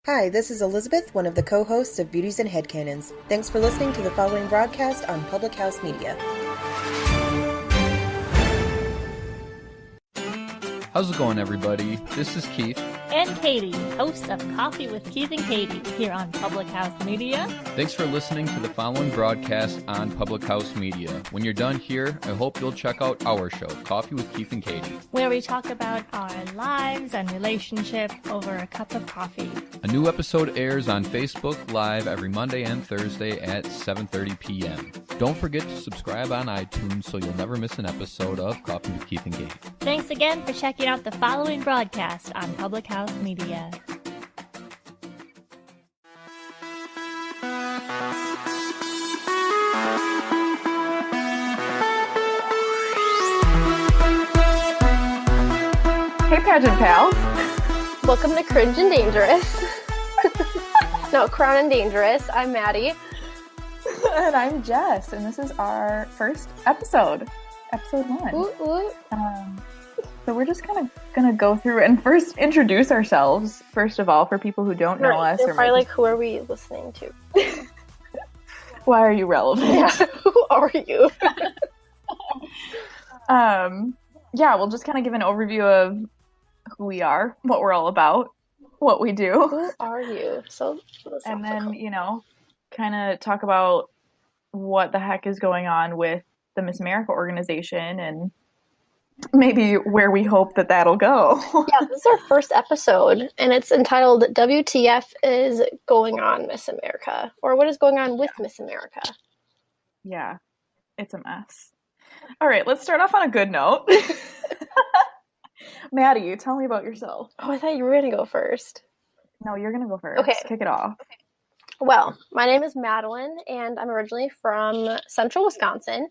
Hi, this is Elizabeth, one of the co-hosts of Beauties and Headcanons. Thanks for listening to the following broadcast on Public House Media. How's it going, everybody? This is Keith. And Katie, hosts of Coffee with Keith and Katie, here on Public House Media. Thanks for listening to the following broadcast on Public House Media. When you're done here, I hope you'll check out our show, Coffee with Keith and Katie, where we talk about our lives and relationship over a cup of coffee. A new episode airs on Facebook Live every Monday and Thursday at 7:30 p.m. Don't forget to subscribe on iTunes so you'll never miss an episode of Coffee with Keith and Katie. Thanks again for checking out the following broadcast on Public House Media. Hey, pageant pals. Welcome to Cringe and Dangerous. No, Crown and Dangerous. I'm Maddie. And I'm Jess, and this is our first episode 1. Ooh, ooh. So we're just kind of going to go through and first introduce ourselves, first of all, for people who don't know us. They're probably like, who are we listening to? Why are you relevant? Yeah, who are you? Yeah, we'll just kind of give an overview of who we are, what we're all about, what we do. Who are you? And then, kind of talk about what the heck is going on with the Miss America organization and maybe where we hope that that'll go. Yeah, this is our first episode, and it's entitled WTF is going on Miss America, or what is going on with Miss America. Yeah, it's a mess. All right, let's start off on a good note. Maddie, tell me about yourself. Oh, I thought you were going to go first. No, you're going to go first. Okay. Kick it off. Okay. Well, my name is Madeline, and I'm originally from central Wisconsin.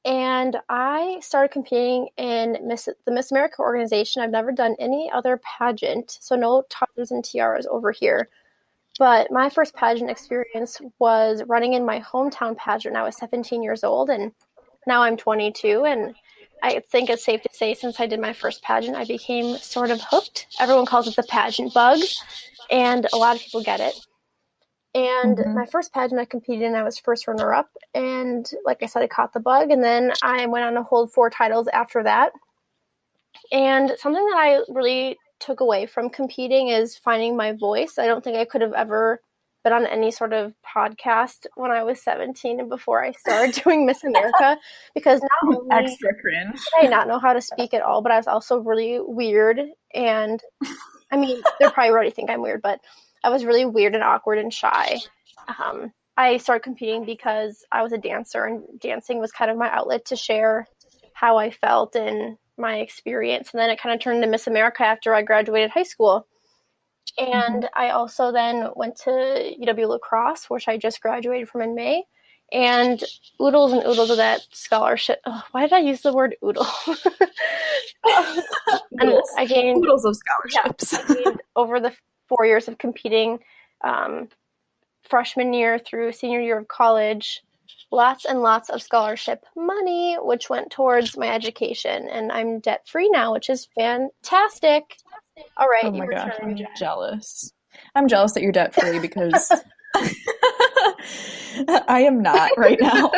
And I started competing in the Miss America organization. I've never done any other pageant, so no toddlers and tiaras over here. But my first pageant experience was running in my hometown pageant when I was 17 years old, and now I'm 22. And I think it's safe to say since I did my first pageant, I became sort of hooked. Everyone calls it the pageant bug, and a lot of people get it. And my first pageant I competed in, I was first runner-up. And like I said, I caught the bug. And then I went on to hold 4 titles after that. And something that I really took away from competing is finding my voice. I don't think I could have ever been on any sort of podcast when I was 17 and before I started doing Miss America. Because not only extra cringe. did I not know how to speak at all, but I was also really weird. And I mean, they'll probably already think I'm weird, but I was really weird and awkward and shy. I started competing because I was a dancer, and dancing was kind of my outlet to share how I felt and my experience. And then it kind of turned into Miss America after I graduated high school. And I also then went to UW La Crosse, which I just graduated from in May. And oodles and oodles of that scholarship. Oh, why did I use the word oodle? And I gained oodles of scholarships. Yeah, I gained over the 4 years of competing, freshman year through senior year of college, lots and lots of scholarship money, which went towards my education. And I'm debt-free now, which is fantastic. All right. Oh my gosh, I'm jealous. I'm jealous that you're debt-free because I am not right now.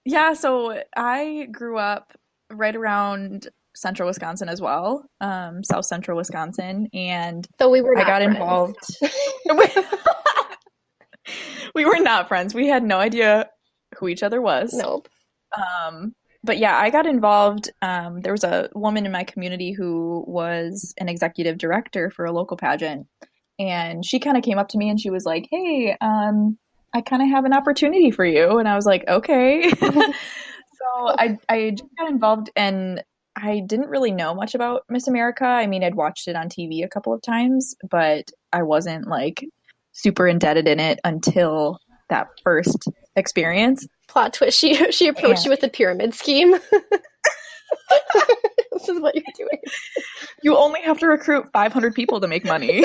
Yeah, so I grew up right around central Wisconsin as well, south central Wisconsin, and so I got involved. We were not friends. We had no idea who each other was. Nope. But yeah, I got involved. There was a woman in my community who was an executive director for a local pageant, and she kind of came up to me and she was like, "Hey, I kind of have an opportunity for you," and I was like, "Okay." So I just got involved, and I didn't really know much about Miss America. I mean, I'd watched it on TV a couple of times, but I wasn't like super indebted in it until that first experience. Plot twist. She approached you with a pyramid scheme. This is what you're doing. You only have to recruit 500 people to make money.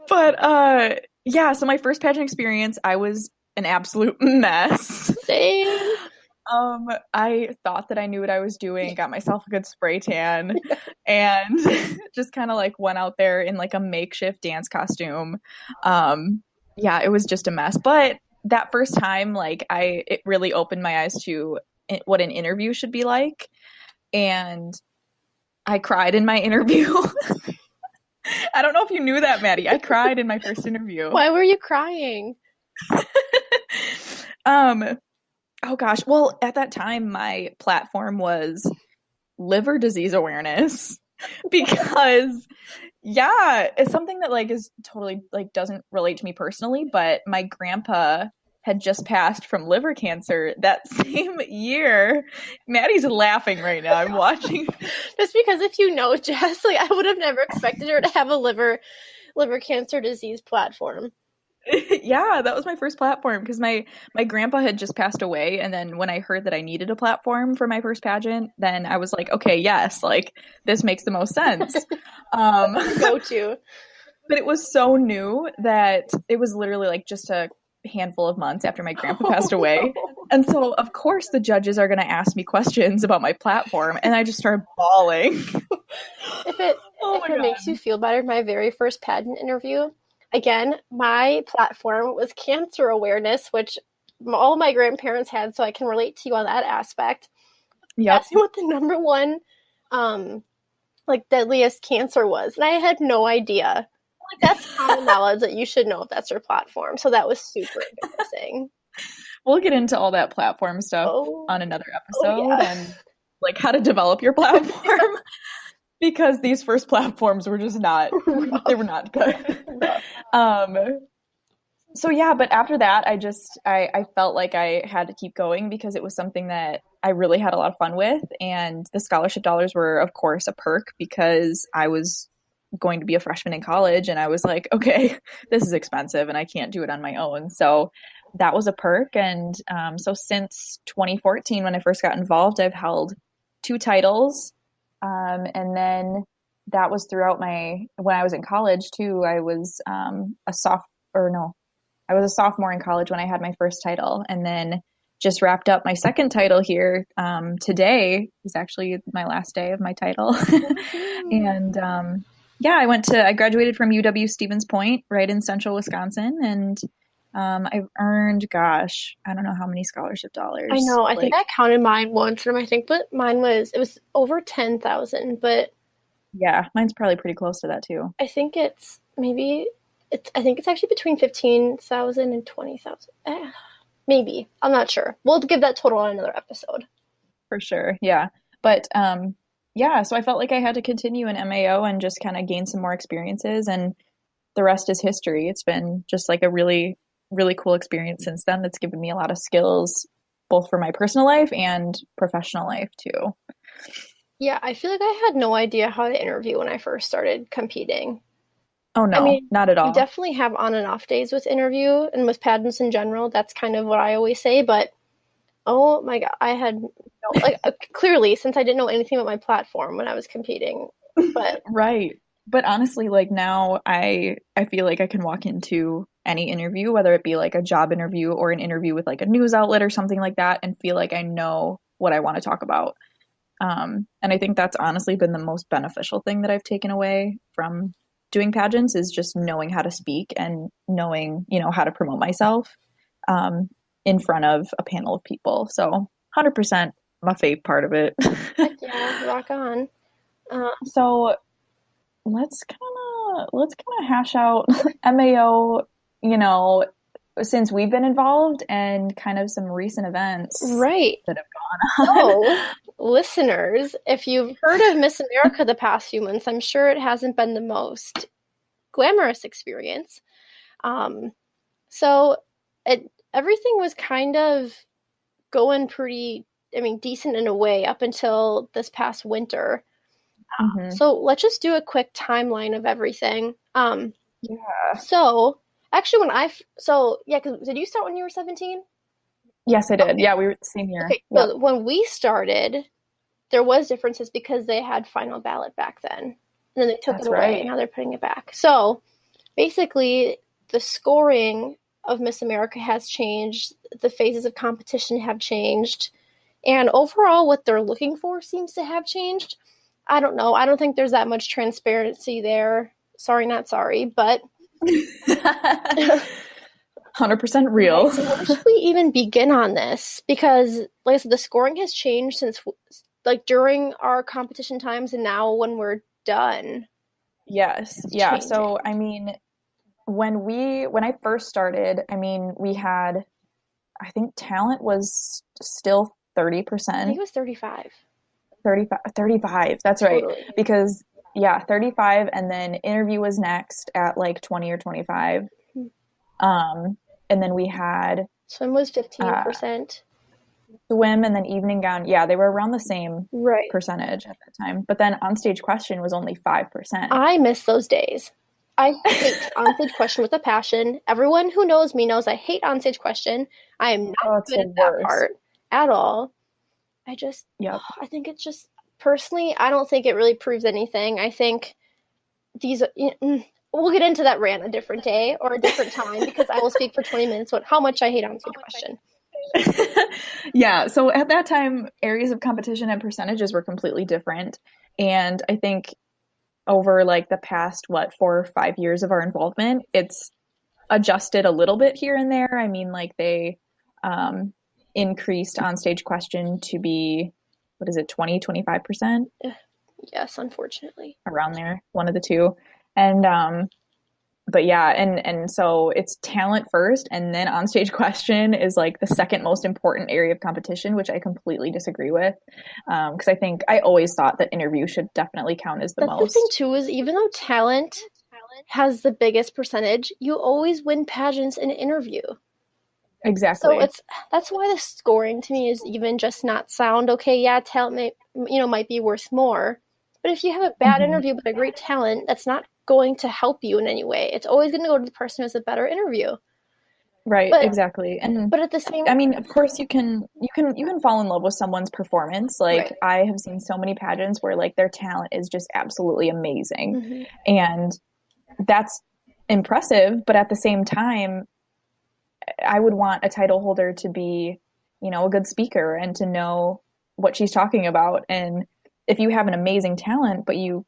But yeah, so my first pageant experience, I was an absolute mess. Same. I thought that I knew what I was doing, got myself a good spray tan, and just kind of like went out there in like a makeshift dance costume. Yeah, it was just a mess. But that first time, like it really opened my eyes to what an interview should be like. And I cried in my interview. I don't know if you knew that, Maddie. I cried in my first interview. Why were you crying? Oh gosh. Well, at that time, my platform was liver disease awareness because, yeah, it's something that like is totally like doesn't relate to me personally, but my grandpa had just passed from liver cancer that same year. Maddie's laughing right now. I'm watching. Just because if you know Jess, like I would have never expected her to have a liver cancer disease platform. Yeah, that was my first platform because my grandpa had just passed away, and then when I heard that I needed a platform for my first pageant, then I was like, okay, yes, like this makes the most sense. Go to. But it was so new that it was literally like just a handful of months after my grandpa passed away. And so of course the judges are going to ask me questions about my platform, and I just started bawling. If it makes you feel better, my very first pageant interview, again, my platform was cancer awareness, which all my grandparents had, so I can relate to you on that aspect. Yep. Asked me what the number one like deadliest cancer was, and I had no idea. Like that's common knowledge that you should know if that's your platform. So that was super embarrassing. We'll get into all that platform stuff on another episode and like how to develop your platform because these first platforms were just not they were not good. So yeah, but after that I felt like I had to keep going because it was something that I really had a lot of fun with, and the scholarship dollars were of course a perk because I was going to be a freshman in college, and I was like, okay, this is expensive and I can't do it on my own. So that was a perk. And so since 2014, when I first got involved, I've held 2 titles. And then that was throughout when I was in college too. I was I was a sophomore in college when I had my first title, and then just wrapped up my second title here. Today is actually my last day of my title. And yeah, I graduated from UW Stevens Point right in central Wisconsin, and I've earned, gosh, I don't know how many scholarship dollars. I know. I think I counted mine once, and I think, but mine it was over 10,000. But yeah, mine's probably pretty close to that too. I think I think it's actually between 15,000 and 20,000. Maybe. I'm not sure. We'll give that total on another episode. For sure. Yeah. But yeah, so I felt like I had to continue in MAO and just kind of gain some more experiences, and the rest is history. It's been just like a really, really cool experience since then that's given me a lot of skills, both for my personal life and professional life too. Yeah, I feel like I had no idea how to interview when I first started competing. Oh no, I mean, not at all. You definitely have on and off days with interview and with pageants in general. That's kind of what I always say, but oh my God, I had clearly, since I didn't know anything about my platform when I was competing. But right. But honestly, like now I feel like I can walk into any interview, whether it be like a job interview or an interview with like a news outlet or something like that, and feel like I know what I want to talk about. And I think that's honestly been the most beneficial thing that I've taken away from doing pageants is just knowing how to speak and knowing, how to promote myself in front of a panel of people. So 100% my fave part of it. Yeah, rock on. So let's kind of hash out MAO, since we've been involved, and kind of some recent events right that have gone on. So, listeners, if you've heard of Miss America the past few months, I'm sure it hasn't been the most glamorous experience. So everything was kind of going pretty, decent in a way up until this past winter. Mm-hmm. So let's just do a quick timeline of everything. Yeah. So actually, because did you start when you were 17? Yes, I did. Okay. Yeah, we were the same year. Okay, yep. So when we started, there was differences because they had final ballot back then. And then they took it away, and now they're putting it back. So basically, the scoring of Miss America has changed. The phases of competition have changed. And overall, what they're looking for seems to have changed. I don't know. I don't think there's that much transparency there. Sorry, not sorry, but 100% real. So where should we even begin on this? Because, like I said, the scoring has changed since, like, during our competition times and now when we're done. Yes. Yeah. So, I mean, when I first started, I mean, we had, I think talent was still 30%. I think it was 35. 35. That's right. Totally. Because, yeah, 35, and then interview was next at like 20 or 25. And then we had swim was 15%. Swim and then evening gown. Yeah, they were around the same percentage at that time. But then onstage question was only 5%. I miss those days. I hate onstage question with a passion. Everyone who knows me knows I hate onstage question. I am not good at that part at all. I think it's just, personally, I don't think it really proves anything. I think we'll get into that rant a different day or a different time because I will speak for 20 minutes about how much I hate onstage question. Yeah, so at that time, areas of competition and percentages were completely different. And I think over like the past, 4 or 5 years of our involvement, it's adjusted a little bit here and there. I mean, like they increased onstage question to be, 20, 25%? Yes, unfortunately. Around there, one of the two. And but yeah, and so it's talent first, and then onstage question is like the second most important area of competition, which I completely disagree with. Because I always thought that interview should definitely count as the most. The thing too is, even though talent has the biggest percentage, you always win pageants in interview. Exactly. So that's why the scoring to me is even just not sound. Okay, yeah, talent might be worth more, but if you have a bad interview but a great talent, that's not going to help you in any way. It's always going to go to the person who has a better interview. Right, exactly. But at the same, I mean, of course you can fall in love with someone's performance. Like I have seen so many pageants where like their talent is just absolutely amazing. And that's impressive, but at the same time, I would want a title holder to be, a good speaker and to know what she's talking about. And if you have an amazing talent, but you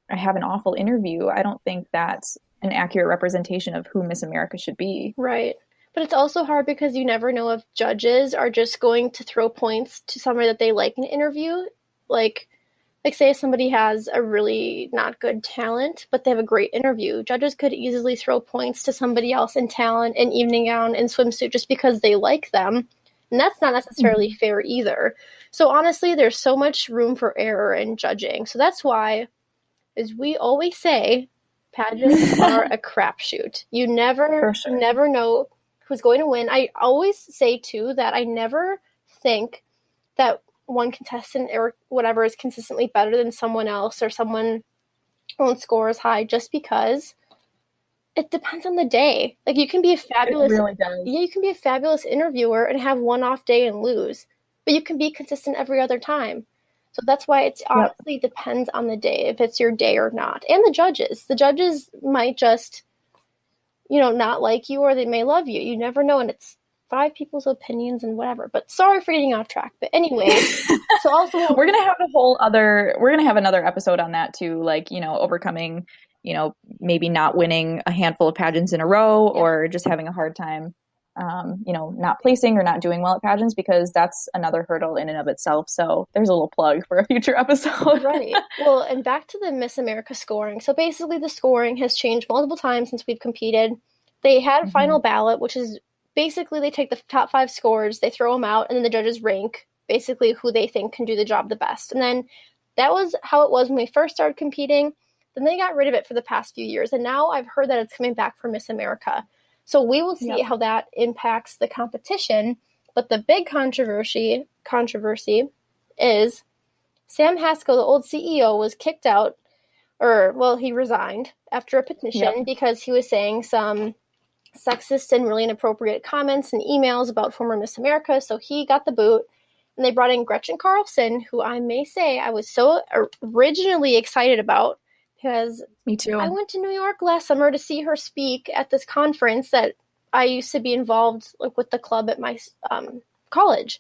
have an awful interview, I don't think that's an accurate representation of who Miss America should be. Right. But it's also hard because you never know if judges are just going to throw points to somebody that they like in an interview. Like say somebody has a really not good talent, but they have a great interview. Judges could easily throw points to somebody else in talent, in evening gown, in swimsuit, just because they like them. And that's not necessarily fair either. So honestly, there's so much room for error in judging. So that's why, as we always say, pageants are a crapshoot. You never know who's going to win. I always say, too, that I never think that one contestant or whatever is consistently better than someone else or someone won't score as high just because it depends on the day. Like you can be a fabulous, you can be a fabulous interviewer and have one off day and lose, but you can be consistent every other time. So that's why it's honestly depends on the day, if it's your day or not. And the judges might just, not like you, or they may love you. You never know. And it's 5 people's opinions and whatever, but sorry for getting off track. But anyway, so also we're going to have another episode on that too. Like, overcoming, maybe not winning a handful of pageants in a row or just having a hard time, not placing or not doing well at pageants, because that's another hurdle in and of itself. So there's a little plug for a future episode. Right. Well, and back to the Miss America scoring. So basically the scoring has changed multiple times since we've competed. They had a final ballot, which is basically they take the top 5 scores, they throw them out, and then the judges rank basically who they think can do the job the best. And then that was how it was when we first started competing. Then they got rid of it for the past few years. And now I've heard that it's coming back for Miss America. So we will see how that impacts the competition. But the big controversy is Sam Haskell, the old CEO, was kicked out, he resigned after a petition because he was saying some sexist and really inappropriate comments and emails about former Miss America. So he got the boot. And they brought in Gretchen Carlson, who I may say I was so originally excited about, because me too. I went to New York last summer to see her speak at this conference that I used to be involved with the club at my college.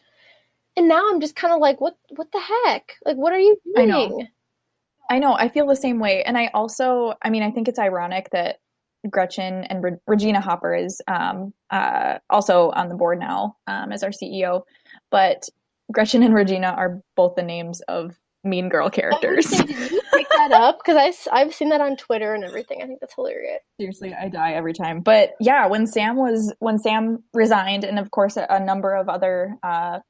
And now I'm just kind of like, what the heck? Like, what are you doing? I know. I feel the same way. And I also, I mean, I think it's ironic that Gretchen and Regina Hopper is also on the board now as our CEO. But Gretchen and Regina are both the names of Mean Girl characters. I was gonna say, did you pick that up? Because I've seen that on Twitter and everything. I think that's hilarious. Seriously, I die every time. But yeah, when Sam resigned, and of course a number of other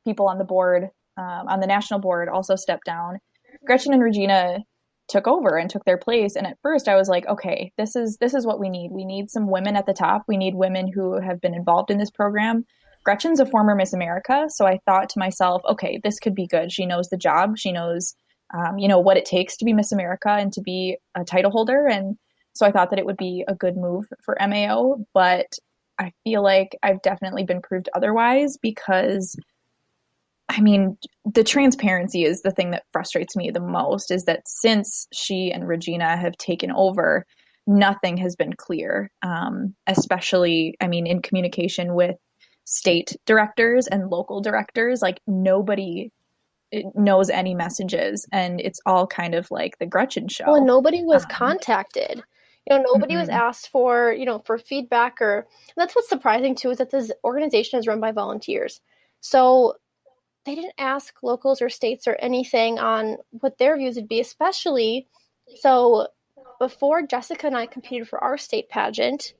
people on the board, on the national board, also stepped down, Gretchen and Regina took over and took their place. And at first I was like, okay, this is what we need. We need some women at the top. We need women who have been involved in this program. Gretchen's a former Miss America. So I thought to myself, okay, this could be good. She knows the job. She knows, what it takes to be Miss America and to be a title holder. And so I thought that it would be a good move for MAO, but I feel like I've definitely been proved otherwise because I mean, the transparency is the thing that frustrates me the most, is that since she and Regina have taken over, nothing has been clear, especially, I mean, in communication with state directors and local directors. Like, nobody knows any messages, and it's all kind of like the Gretchen show. Well, nobody was contacted. Nobody was asked for, for feedback, and that's what's surprising too, is that this organization is run by volunteers. So they didn't ask locals or states or anything on what their views would be, especially. So before Jessica and I competed for our state pageant,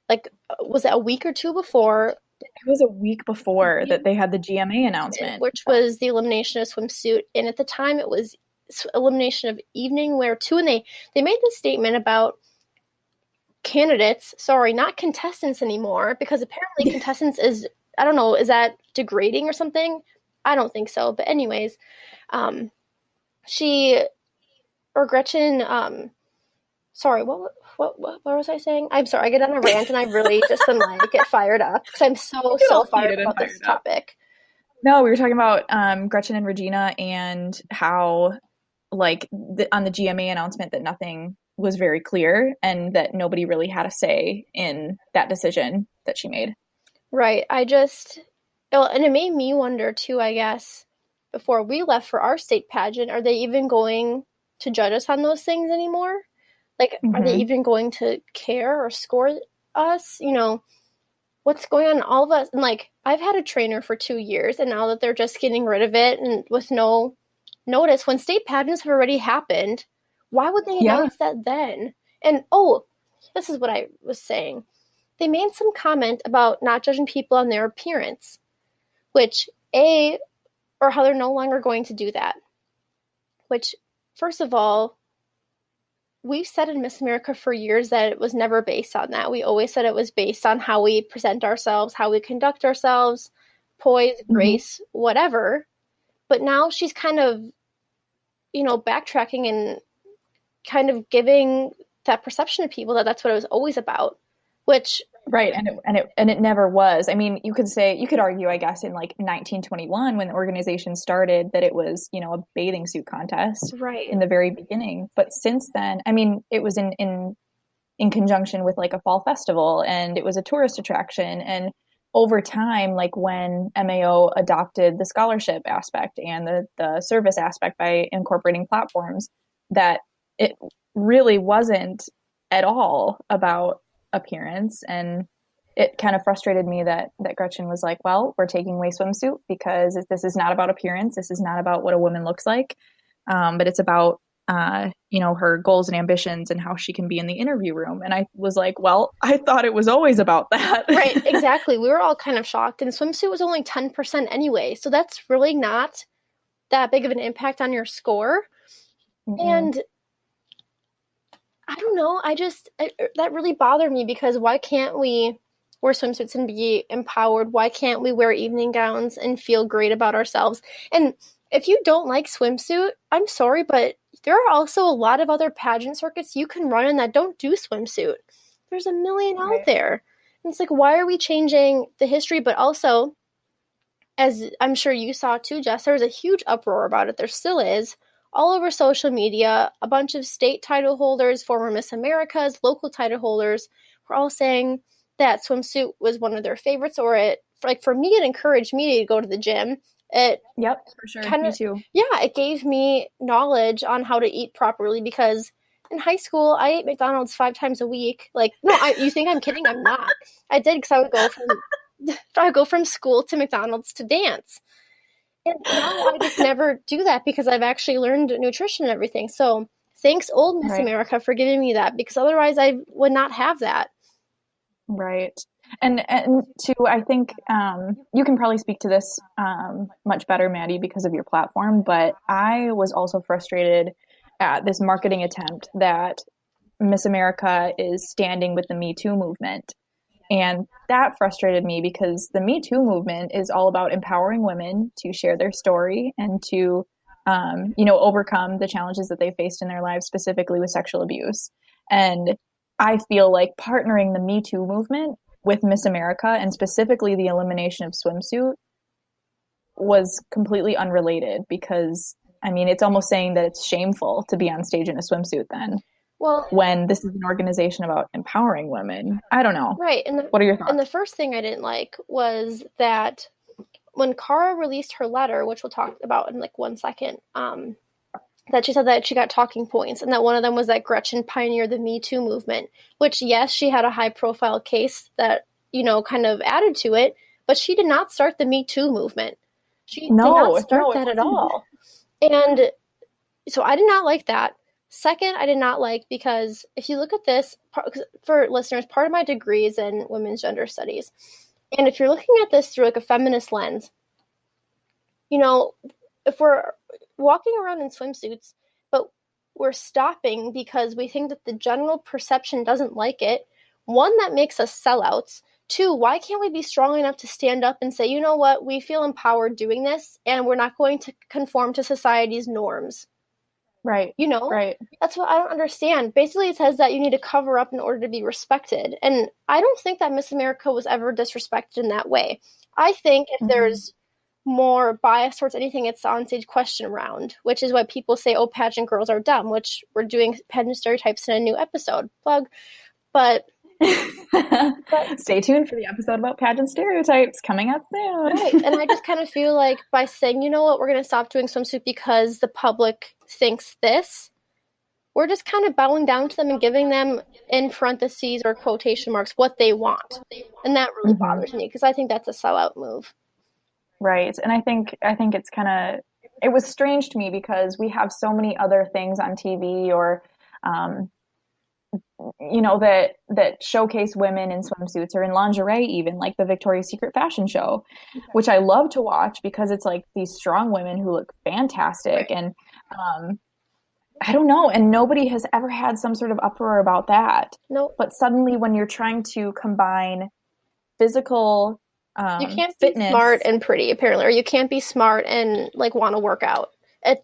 like, was it a week or two before? It was a week before that they had the GMA announcement, which was the elimination of swimsuit. And at the time it was elimination of evening wear too. And they made this statement about candidates, sorry, not contestants anymore, because apparently contestants is, I don't know, is that degrading or something? I don't think so. But anyways, Gretchen, sorry, what was I saying? I'm sorry, I get on a rant and I really just am like, get fired up because I'm so fired up about this topic. No, we were talking about Gretchen and Regina and how, like, on the GMA announcement that nothing was very clear and that nobody really had a say in that decision that she made. Right. And it made me wonder too, I guess, before we left for our state pageant, are they even going to judge us on those things anymore? Like, Are they even going to care or score us? What's going on in all of us? And like, I've had a trainer for 2 years, and now that they're just getting rid of it and with no notice, when state pageants have already happened, why would they announce that then? And this is what I was saying. They made some comment about not judging people on their appearance, which or how they're no longer going to do that. Which, first of all, we've said in Miss America for years that it was never based on that. We always said it was based on how we present ourselves, how we conduct ourselves, poise, grace, whatever. But now she's kind of, backtracking and kind of giving that perception to people that that's what it was always about, which... Right. And it never was. I mean, you could argue, I guess, in like 1921 when the organization started that it was, a bathing suit contest in the very beginning. But since then, I mean, it was in conjunction with like a fall festival, and it was a tourist attraction. And over time, like when MAO adopted the scholarship aspect and the service aspect by incorporating platforms, that it really wasn't at all about appearance. And it kind of frustrated me that Gretchen was like, well, we're taking away swimsuit because this is not about appearance. This is not about what a woman looks like. But it's about, her goals and ambitions and how she can be in the interview room. And I was like, well, I thought it was always about that. Right. Exactly. We were all kind of shocked. And swimsuit was only 10% anyway. So that's really not that big of an impact on your score. Mm-hmm. And I don't know. That really bothered me, because why can't we wear swimsuits and be empowered? Why can't we wear evening gowns and feel great about ourselves? And if you don't like swimsuit, I'm sorry, but there are also a lot of other pageant circuits you can run in that don't do swimsuit. There's a million out there. And it's like, why are we changing the history? But also, as I'm sure you saw too, Jess, there was a huge uproar about it. There still is. All over social media, a bunch of state title holders, former Miss Americas, local title holders were all saying that swimsuit was one of their favorites, or for me, it encouraged me to go to the gym It Yep, for sure. kind Me of, too. yeah, it gave me knowledge on how to eat properly, because in high school I ate McDonald's 5 times a week. Like, no, you think I'm kidding? I'm not. I did, because I would go from school to McDonald's to dance. And now I just never do that, because I've actually learned nutrition and everything. So thanks, old Miss Right. America, for giving me that, because otherwise I would not have that. Right. And to, I think you can probably speak to this much better, Maddie, because of your platform, but I was also frustrated at this marketing attempt that Miss America is standing with the Me Too movement. And that frustrated me, because the Me Too movement is all about empowering women to share their story and to, overcome the challenges that they faced in their lives, specifically with sexual abuse. And I feel like partnering the Me Too movement with Miss America, and specifically the elimination of swimsuit, was completely unrelated, because, I mean, it's almost saying that it's shameful to be on stage in a swimsuit then. Well, when this is an organization about empowering women. I don't know. right. What are your thoughts? And the first thing I didn't like was that when Cara released her letter, which we'll talk about in like 1 second, that she said that she got talking points, and that one of them was that Gretchen pioneered the Me Too movement, which, yes, she had a high profile case that, kind of added to it, but she did not start the Me Too movement. She did not start that at all. And so I did not like that. Second, I did not like, because if you look at this, for listeners, part of my degree is in women's gender studies. And if you're looking at this through like a feminist lens, if we're walking around in swimsuits, but we're stopping because we think that the general perception doesn't like it, one, that makes us sellouts. Two, why can't we be strong enough to stand up and say, you know what, we feel empowered doing this, and we're not going to conform to society's norms? Right. Right. That's what I don't understand. Basically, it says that you need to cover up in order to be respected. And I don't think that Miss America was ever disrespected in that way. I think if there's more bias towards anything, it's the onstage question round, which is why people say, oh, pageant girls are dumb, which we're doing pageant stereotypes in a new episode. Plug. But stay tuned for the episode about pageant stereotypes coming up soon. Right. And I just kind of feel like by saying, you know what, we're going to stop doing swimsuit because the public thinks this, we're just kind of bowing down to them and giving them, in parentheses or quotation marks, what they want. And that really bothers me, because I think that's a sellout move. Right. And I think it's it was strange to me, because we have so many other things on TV or, that showcase women in swimsuits or in lingerie, even like the Victoria's Secret fashion show, which I love to watch, because it's like these strong women who look fantastic. Right. And I don't know. And nobody has ever had some sort of uproar about that. Nope. But suddenly when you're trying to combine physical you can't fitness, be smart and pretty, apparently, or you can't be smart and like want to work out.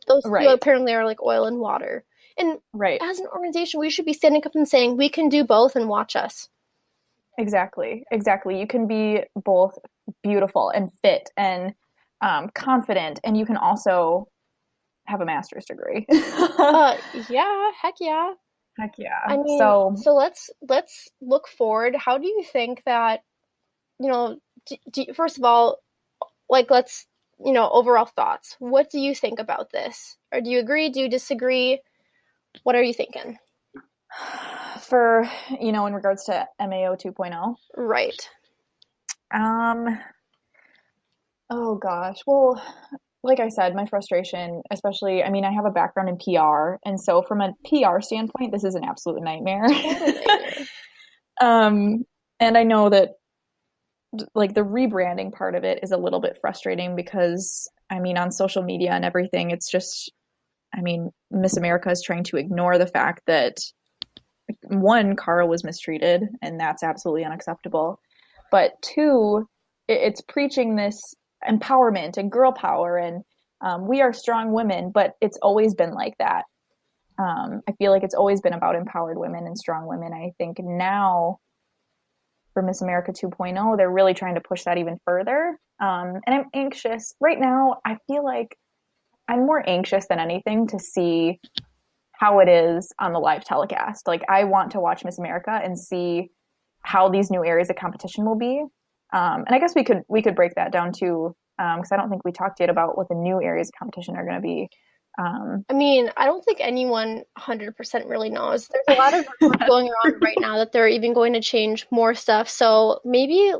Those two apparently are like oil and water. And as an organization, we should be standing up and saying, we can do both, and watch us. Exactly. You can be both beautiful and fit and confident, and you can also have a master's degree. Yeah, heck yeah. I mean, so let's look forward. How do you think that, first of all, like, let's, overall thoughts. What do you think about this? Or do you agree? Do you disagree? What are you thinking? For, in regards to MAO 2.0? Right. Oh gosh. Well, like I said, my frustration, especially, I mean, I have a background in PR. And so from a PR standpoint, this is an absolute nightmare. And I know that like the rebranding part of it is a little bit frustrating, because I mean, on social media and everything, it's just, I mean, Miss America is trying to ignore the fact that, one, Cara was mistreated, and that's absolutely unacceptable. But two, it's preaching this empowerment and girl power, and we are strong women, but it's always been like that. I feel like it's always been about empowered women and strong women. I think now for Miss America 2.0, they're really trying to push that even further. And I'm anxious. Right now, I feel like I'm more anxious than anything to see how it is on the live telecast. Like, I want to watch Miss America and see how these new areas of competition will be. And I guess we could break that down to because I don't think we talked yet about what the new areas of competition are going to be. I mean, I don't think anyone 100% really knows. There's a lot of rumors going around right now that they're even going to change more stuff. So maybe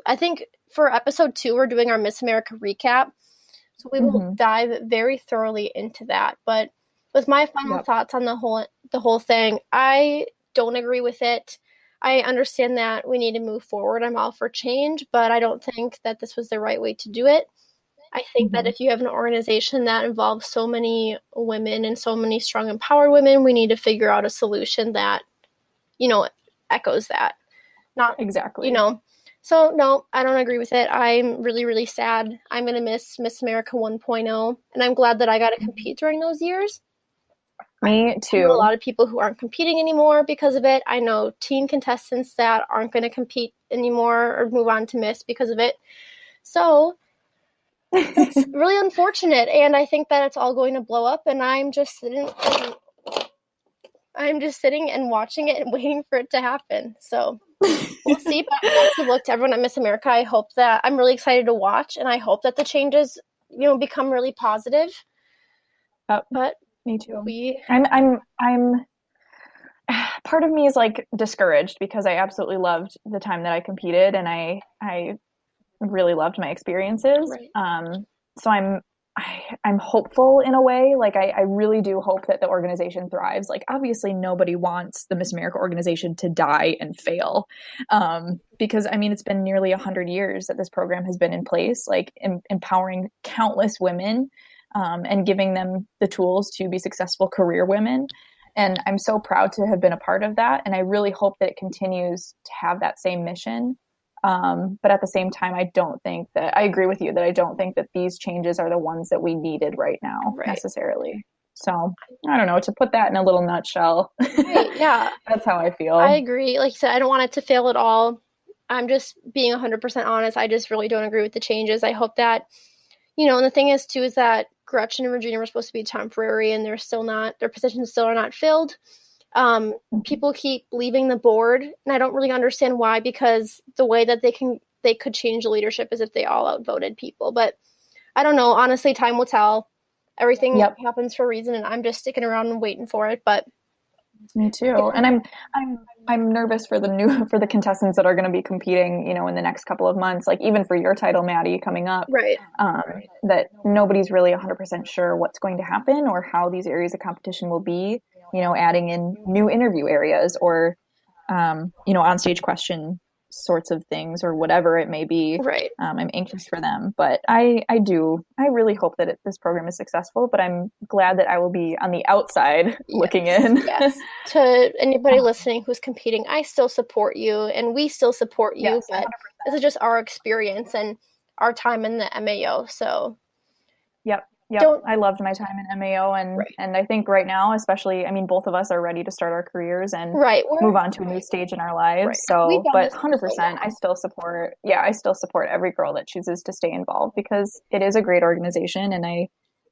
I think for episode 2, we're doing our Miss America recap. So we will dive very thoroughly into that. But with my final thoughts on the whole thing, I don't agree with it. I understand that we need to move forward. I'm all for change, but I don't think that this was the right way to do it. I think that if you have an organization that involves so many women and so many strong, empowered women, we need to figure out a solution that, echoes that. Not exactly. So no, I don't agree with it. I'm really, really sad. I'm going to miss Miss America 1.0, and I'm glad that I got to compete during those years. Me too. I know a lot of people who aren't competing anymore because of it. I know teen contestants that aren't going to compete anymore or move on to Miss because of it. So it's really unfortunate, and I think that it's all going to blow up, and I'm just sitting and watching it and waiting for it to happen. So we'll see. But best of luck to everyone at Miss America. I hope that I'm really excited to watch, and I hope that the changes, become really positive. But me too. I'm part of me is like discouraged because I absolutely loved the time that I competed, and I really loved my experiences. Right. So I'm hopeful in a way. Like I really do hope that the organization thrives. Like obviously nobody wants the Miss America organization to die and fail. Because I mean, it's been nearly 100 years that this program has been in place, like empowering countless women, and giving them the tools to be successful career women. And I'm so proud to have been a part of that. And I really hope that it continues to have that same mission. But at the same time, I agree with you that I don't think that these changes are the ones that we needed right now necessarily. So I don't know, to put that in a little nutshell. Right, yeah. That's how I feel. I agree. Like you said, I don't want it to fail at all. I'm just being 100% honest. I just really don't agree with the changes. I hope that, and the thing is too, is that Gretchen and Regina were supposed to be temporary and their positions still are not filled. People keep leaving the board, and I don't really understand why, because the way that they could change the leadership is if they all outvoted people. But I don't know. Honestly, time will tell. Everything happens for a reason, and I'm just sticking around and waiting for it. But me too. And I'm nervous for the contestants that are going to be competing, in the next couple of months, like even for your title, Maddie, coming up, right. That nobody's really 100% sure what's going to happen or how these areas of competition will be, adding in new interview areas or, on-stage question sorts of things or whatever it may be. Right. I'm anxious for them, but I really hope that this program is successful, but I'm glad that I will be on the outside looking in. Yes. To anybody listening who's competing, I still support you and we still support you, yes, but 100%. This is just our experience and our time in the MAO. So Yep. I loved my time in MAO and I think right now, especially, I mean, both of us are ready to start our careers and move on to a new stage in our lives. Right. So, but 100%, I still support every girl that chooses to stay involved because it is a great organization and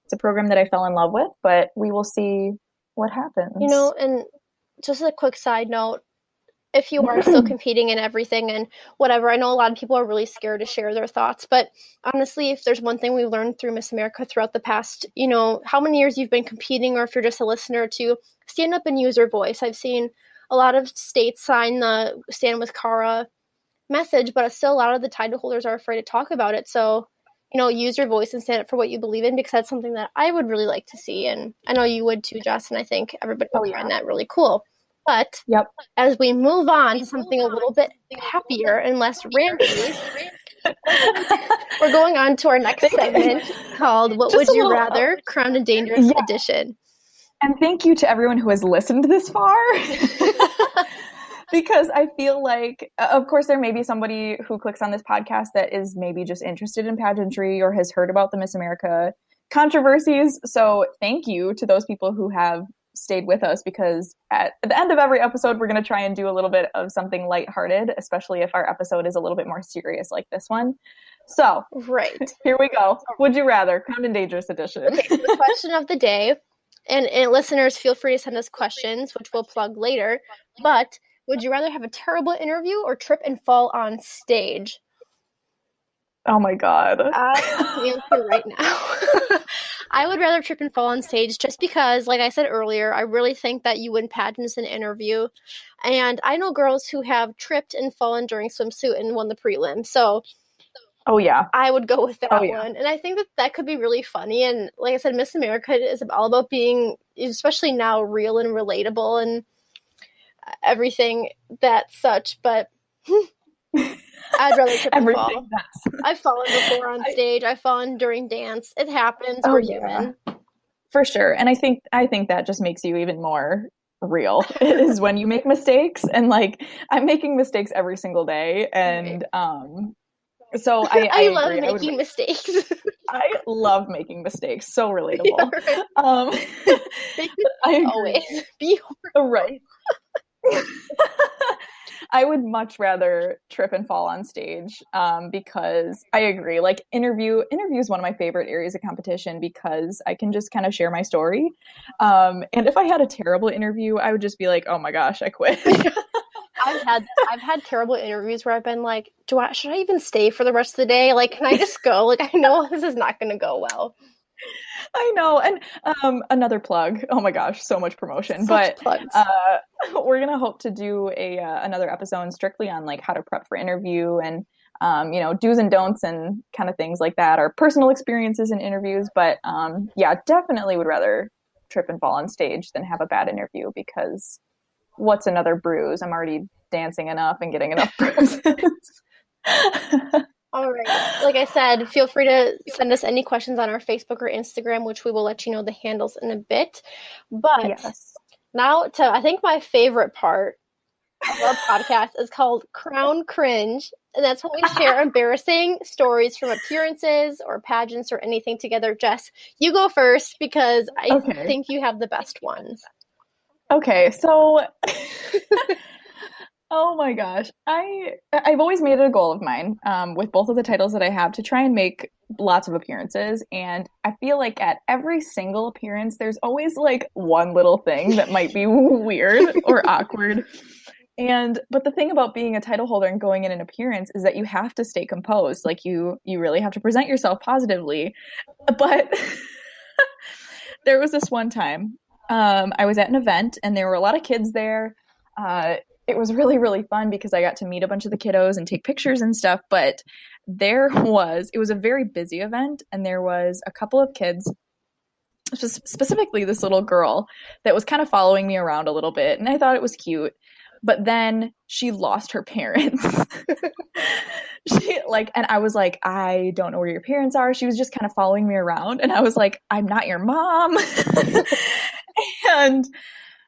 it's a program that I fell in love with, but we will see what happens. And just a quick side note, if you are still competing in everything and whatever, I know a lot of people are really scared to share their thoughts, but honestly, if there's one thing we learned through Miss America throughout the past, how many years you've been competing, or if you're just a listener, to stand up and use your voice. I've seen a lot of states sign the Stand With Cara message, but still a lot of the title holders are afraid to talk about it. So, use your voice and stand up for what you believe in, because that's something that I would really like to see. And I know you would too, Jess, and I think everybody would find that really cool. But as we move on to something a little bit happier and less ranty, we're going on to our next segment called What Would You Rather? Crowned and Dangerous Edition. And thank you to everyone who has listened this far. Because I feel like, of course, there may be somebody who clicks on this podcast that is maybe just interested in pageantry or has heard about the Miss America controversies. So thank you to those people who have stayed with us, because at the end of every episode, we're going to try and do a little bit of something lighthearted, especially if our episode is a little bit more serious like this one. So here we go. Would you rather? Crowned and Dangerous edition. Okay, so the question of the day, and listeners, feel free to send us questions, which we'll plug later, but would you rather have a terrible interview or trip and fall on stage? Oh my God. I answer right now. I would rather trip and fall on stage just because, like I said earlier, I really think that you win pageants and interview. And I know girls who have tripped and fallen during swimsuit and won the prelim. So Oh yeah. I would go with that Oh yeah. one. And I think that that could be really funny. And like I said, Miss America is all about being, especially now, real and relatable and everything that such. But I'd rather trip and fall. Everything that's I've fallen before on stage. I've fallen during dance. It happens. Oh We're yeah. human. For sure. And I think that just makes you even more real is when you make mistakes. And like I'm making mistakes every single day. And so I love agree. making mistakes. I love making mistakes. So relatable. Yeah, right. I agree. Always be Right. I would much rather trip and fall on stage because I agree. Like interview is one of my favorite areas of competition because I can just kind of share my story. And if I had a terrible interview, I would just be like, "Oh my gosh, I quit." I've had terrible interviews where I've been like, should I even stay for the rest of the day? Like, can I just go? Like, I know this is not going to go well. I know. And another plug. Oh my gosh, so much promotion. Such But plugs. we're gonna hope to do another episode strictly on like how to prep for interview and do's and don'ts and kind of things like that, or personal experiences in interviews. But yeah, definitely would rather trip and fall on stage than have a bad interview because what's another bruise? I'm already dancing enough and getting enough bruises. All right. Like I said, feel free to send us any questions on our Facebook or Instagram, which we will let you know the handles in a bit. But Yes. now to, I think my favorite part of our podcast is called Crown Cringe. And that's when we share embarrassing stories from appearances or pageants or anything together. Jess, you go first because I think you have the best ones. Okay, so oh my gosh. I've always made it a goal of mine with both of the titles that I have to try and make lots of appearances. And I feel like at every single appearance, there's always like one little thing that might be weird or awkward. But the thing about being a title holder and going in an appearance is that you have to stay composed. Like you really have to present yourself positively. But there was this one time I was at an event and there were a lot of kids there. It was really, really fun because I got to meet a bunch of the kiddos and take pictures and stuff. But it was a very busy event and there was a couple of kids, specifically this little girl that was kind of following me around a little bit. And I thought it was cute. But then she lost her parents. And I was like, I don't know where your parents are. She was just kind of following me around. And I was like, I'm not your mom. And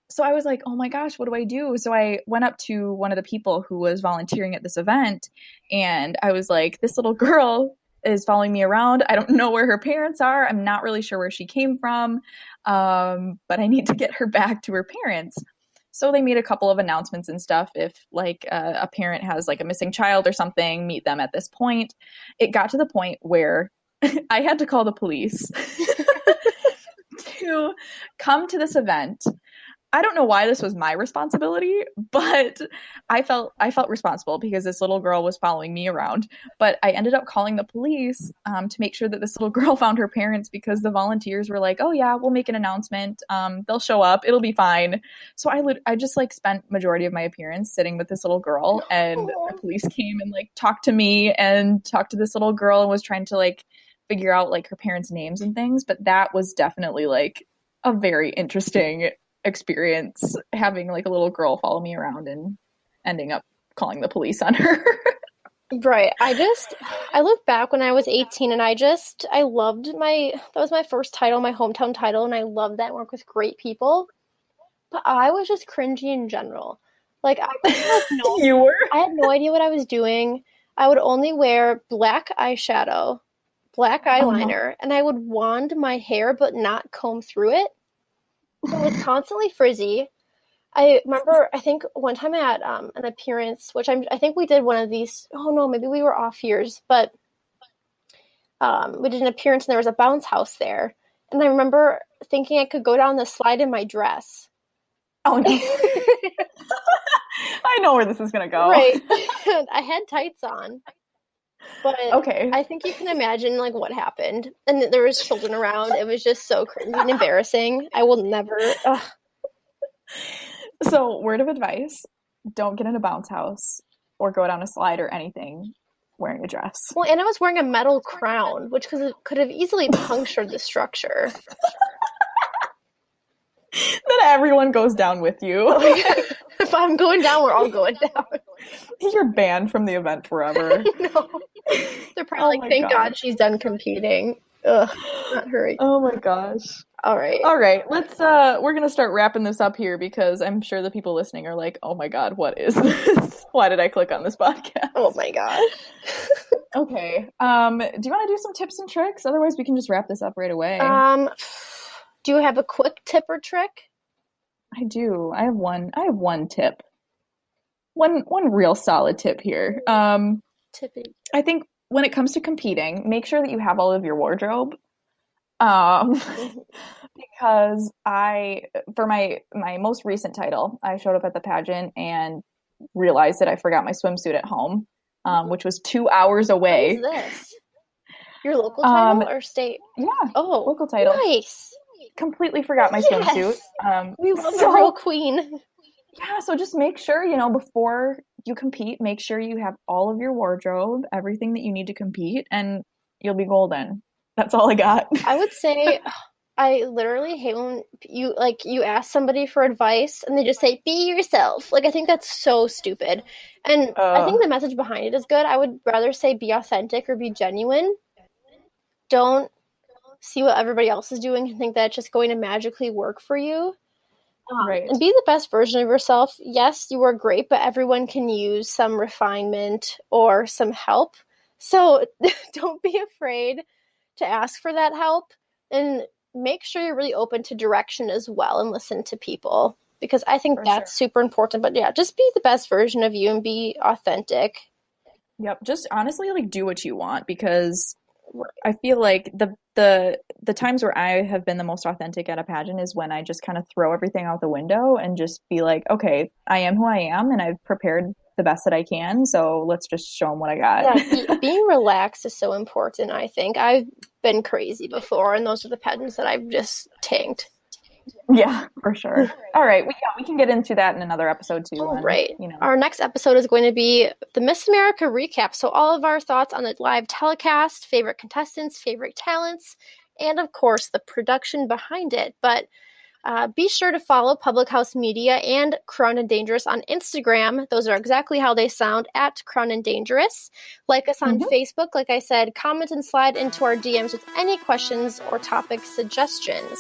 so I was like, oh my gosh, what do I do? So I went up to one of the people who was volunteering at this event. And I was like, this little girl is following me around. I don't know where her parents are. I'm not really sure where she came from. But I need to get her back to her parents. So they made a couple of announcements and stuff. If like a parent has like a missing child or something, meet them at this point. It got to the point where I had to call the police to come to this event. I don't know why this was my responsibility, but I felt responsible because this little girl was following me around. But I ended up calling the police to make sure that this little girl found her parents because the volunteers were like, "Oh yeah, we'll make an announcement. They'll show up. It'll be fine." So I just like spent majority of my appearance sitting with this little girl, and the police came and like talked to me and talked to this little girl and was trying to like figure out like her parents' names and things. But that was definitely like a very interesting experience, having like a little girl follow me around and ending up calling the police on her. Right. I look back when I was 18 and I loved that was my first title, my hometown title, and I loved that and work with great people. But I was just cringy in general. Like I had no idea what I was doing. I would only wear black eyeshadow, black eyeliner, and I would wand my hair but not comb through it. So it was constantly frizzy. I remember, I think one time I had an appearance, which I think we did one of these. Oh no, maybe we were off years, but we did an appearance and there was a bounce house there. And I remember thinking I could go down the slide in my dress. Oh no. I know where this is going to go. Right. I had tights on. But Okay. I think you can imagine like what happened, and there was children around. It was just so cringy and embarrassing. I will never. Ugh. So, word of advice, don't get in a bounce house or go down a slide or anything wearing a dress. Well, and I was wearing a metal crown, which could have easily punctured the structure. Then everyone goes down with you. If I'm going down, we're all going down. You're banned from the event forever. No. They're probably like, thank God she's done competing. Ugh, not her. Oh my gosh. All right. We're gonna start wrapping this up here because I'm sure the people listening are like, oh my God, what is this? Why did I click on this podcast? Oh my gosh. Okay. Do you want to do some tips and tricks? Otherwise, we can just wrap this up right away. Do you have a quick tip or trick? I do. I have one tip. One real solid tip here. Tipping. I think when it comes to competing, make sure that you have all of your wardrobe. Because for my most recent title, I showed up at the pageant and realized that I forgot my swimsuit at home, which was 2 hours away. What is this? Your local title or state? Yeah. Oh, local title. Nice. Completely forgot my swimsuit. We love a real queen. Yeah, so just make sure, before you compete, make sure you have all of your wardrobe, everything that you need to compete, and you'll be golden. That's all I got. I would say I literally hate when you ask somebody for advice and they just say, be yourself. Like, I think that's so stupid. And I think the message behind it is good. I would rather say be authentic or be genuine. Don't see what everybody else is doing and think that it's just going to magically work for you. Right. And be the best version of yourself. Yes, you are great, but everyone can use some refinement or some help. So don't be afraid to ask for that help, and make sure you're really open to direction as well and listen to people, because I think that's super important. But yeah, just be the best version of you and be authentic. Yep. Just honestly, do what you want, because I feel like the times where I have been the most authentic at a pageant is when I just kind of throw everything out the window and just be like, okay, I am who I am and I've prepared the best that I can. So let's just show them what I got. Yeah, being relaxed is so important, I think. I've been crazy before, and those are the pageants that I've just tanked. Yeah, for sure. All right. We can get into that in another episode too. All right. Our next episode is going to be the Miss America recap. So all of our thoughts on the live telecast, favorite contestants, favorite talents, and of course the production behind it. But be sure to follow Public House Media and Crowned and Dangerous on Instagram. Those are exactly how they sound, at Crowned and Dangerous. Like us on Facebook. Like I said, comment and slide into our DMs with any questions or topic suggestions.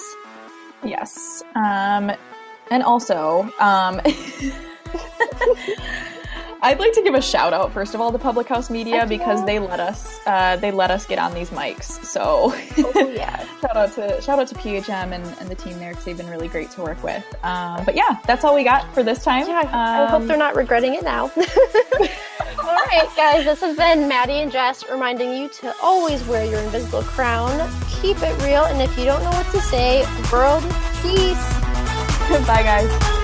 Yes. And also, I'd like to give a shout out, first of all, to Public House Media, because they let us get on these mics. So yeah. shout out to PHM and the team there, because they've been really great to work with. But yeah, that's all we got for this time. Yeah, I hope they're not regretting it now. All right, guys, this has been Maddie and Jess reminding you to always wear your invisible crown, keep it real, and if you don't know what to say, world peace. Bye, guys.